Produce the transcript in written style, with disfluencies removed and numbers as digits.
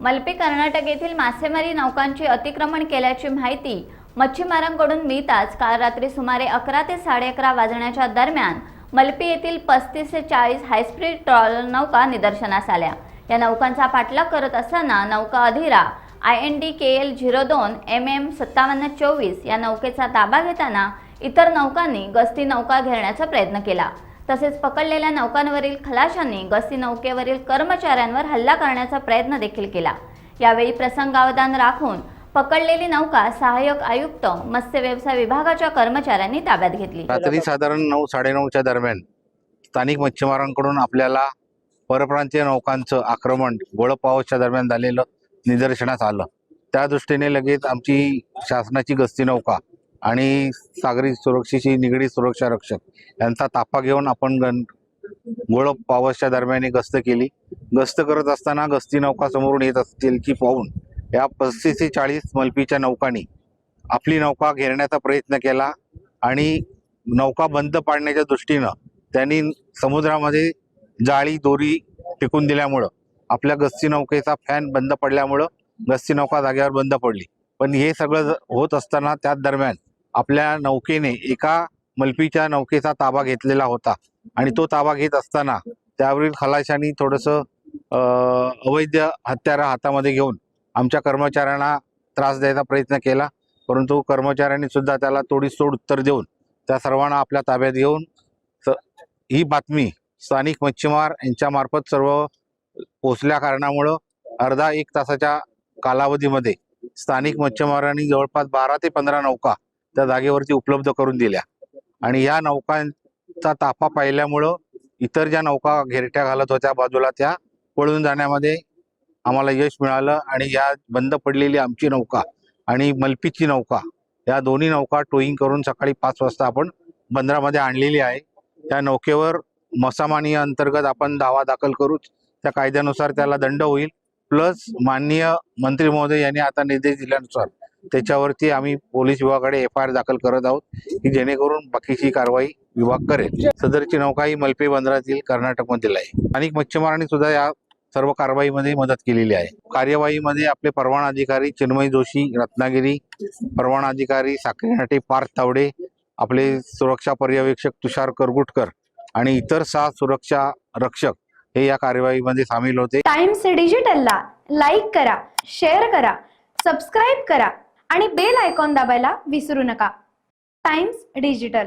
मलपी कर्नाटक येथील मासेमारी नौकांची अतिक्रमण केल्याची माहिती मच्छीमारांकडून मिळताच काल रात्री सुमारे 11 ते 11:30 वाजण्याच्या दरम्यान मलपी येथील 35 ते 40 हायस्पीड ट्रॉलर नौका निदर्शनास आल्या। या नौकांचा पाठलाग करत असताना नौका अधिरा IND-KL 02 MM 5724 या नौकेचा ताबा घेताना इतर नौकांनी गस्ती नौका घेरण्याचा प्रयत्न केला। तसेच पकडलेल्या नौकांवरील खलाशांनी गस्ती नौकेवरील कर्मचाऱ्यांवर हल्ला करण्याचा प्रयत्न देखील केला। यावेळी प्रसंगावधान राखून पकडलेली नौका सहाय्यक आयुक्त मत्स्य व्यवसाय विभागाच्या कर्मचाऱ्यांनी ताब्यात घेतली। रात्री साधारण 9-9:30च्या दरम्यान स्थानिक मच्छीमारांकडून आपल्याला परप्रांतीय नौकांचं आक्रमण गोळपावसच्या दरम्यान झालेलं निदर्शनास आलं। त्या दृष्टीने लगेच आमची शासनाची गस्ती नौका आणि सागरी सुरक्षेशी निगडीत सुरक्षा रक्षक यांचा ताफा घेऊन आपण गोळपावसच्या दरम्यान गस्त केली। गस्त करत असताना गस्ती नौका समोरून येत असतील पाहून या 35 ते 40 मलपीच्या नौकांनी आपली नौका घेरण्याचा प्रयत्न केला आणि नौका बंद पाडण्याच्या दृष्टीनं त्यांनी समुद्रामध्ये जाळी दोरी फेकून दिल्यामुळं आपल्या गस्ती नौकेचा फॅन बंद पडल्यामुळं गस्ती नौका जागेवर बंद पडली। पण हे सगळं होत असताना त्याच दरम्यान आपल्या नौकेने एका मलपीच्या नौकेचा ताबा घेतलेला होता आणि तो ताबा घेत असताना त्यावरील खलाशांनी थोडंसं अवैध हत्यारं हातामध्ये घेऊन आमच्या कर्मचाऱ्यांना त्रास द्यायचा प्रयत्न केला, परंतु कर्मचाऱ्यांनी सुद्धा त्याला तोडीसतोड उत्तर देऊन त्या सर्वांना आपल्या ताब्यात घेऊन ही बातमी स्थानिक मच्छीमार यांच्यामार्फत सर्व पोचल्या कारणामुळं अर्धा 1 तासाच्या कालावधीमध्ये स्थानिक मच्छीमारांनी जवळपास 12 ते 15 नौका त्या जागेवरती उपलब्ध करून दिल्या आणि या नौकांचा ताफा पाहिल्यामुळं इतर ज्या नौका घेरट्या घालत होत्या बाजूला त्या पळून जाण्यामध्ये आम्हाला यश मिळालं आणि या बंद पडलेली आमची नौका आणि मलपीची नौका या दोन्ही नौका टोईंग करून सकाळी 5 वाजता आपण बंदरामध्ये आणलेली आहे। त्या नौकेवर मसामानी अंतर्गत आपण दावा दाखल करू, त्या कायद्यानुसार त्याला दंड होईल। प्लस माननीय मंत्री महोदय यांनी आता निर्देश दिल्यानुसार त्याच्यावरती आम्ही पोलीस विभागाकडे FIR दाखल करत आहोत की जेणेकरून बाकीची कारवाई विभाग करेल। सदरची नौका ही मलपी बंदरातील कर्नाटकमधील आहे। स्थानिक मच्छीमारांनी सुद्धा या सर्व कारवाईमध्ये मदत केलेली आहे। कार्यवाहीमध्ये आपले परवाना अधिकारी चिन्मय जोशी रत्नागिरी, परवाना अधिकारी साखरी नाटे पार्थ तावडे, आपले सुरक्षा पर्यवेक्षक तुषार करगुटकर आणि इतर 6 सुरक्षा रक्षक हे या कार्यवाहीमध्ये सामील होते। टाइम्स डिजिटलला लाईक करा, शेअर करा, सबस्क्राईब करा आणि बेल आयकॉन दाबायला विसरू नका। Times digital.